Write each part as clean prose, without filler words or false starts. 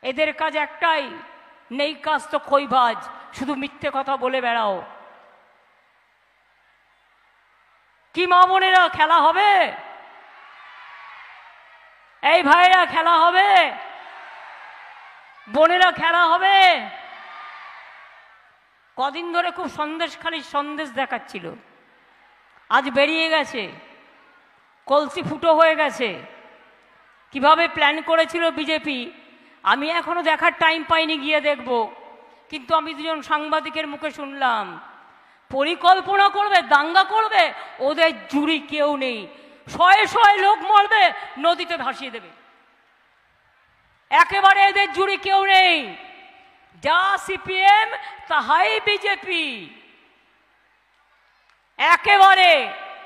এদের কাজ একটাই, নেই কাজ তো খইবাজ, শুধু মিথ্যে কথা বলে বেড়াও। কি মা বোনেরা, খেলা হবে? এই ভাইরা খেলা হবে? বোনেরা খেলা হবে? কদিন ধরে খুব সন্দেশখালির সন্দেশ দেখাচ্ছিল, আজ বেরিয়ে গেছে, কলসি ফুটো হয়ে গেছে। কিভাবে প্ল্যান করেছিল বিজেপি আমি এখনো দেখার টাইম পাইনি, গিয়ে দেখব। কিন্তু আমি দুজন সাংবাদিকের মুখে শুনলাম পরিকল্পনা করবে, দাঙ্গা করবে, ওদের জুড়ি কেউ নেই, শয়ে শয়ে লোক মরবে, নদীতে ভাসিয়ে দেবে, একেবারে এদের জুড়ি কেউ নেই। যা সিপিএম তাহাই বিজেপি, একেবারে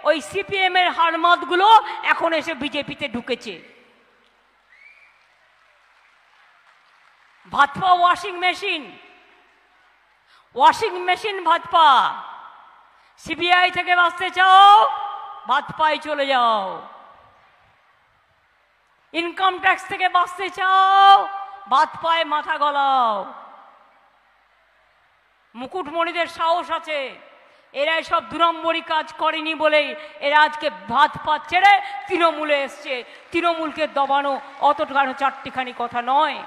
ওই সিপিএম এর হারমাতগুলো এখন এসে বিজেপিতে ঢুকেছে। Bhajpa washing machine, washing machine Bhajpa. CBI থেকে বাঁচতে চাও, ভাজপায় চলে যাও। ইনকাম ট্যাক্স থেকে বাঁচতে চাও, ভাজপায় মাথা গলাও। মুকুটমণিদের সাহস আছে, এরা সব 2 নম্বরই কাজ করেনি বলেই এরা আজকে ভাজপা ছেড়ে তৃণমূলে এসছে। তৃণমূলকে দবানো অতটা চারটিখানি কথা নয়।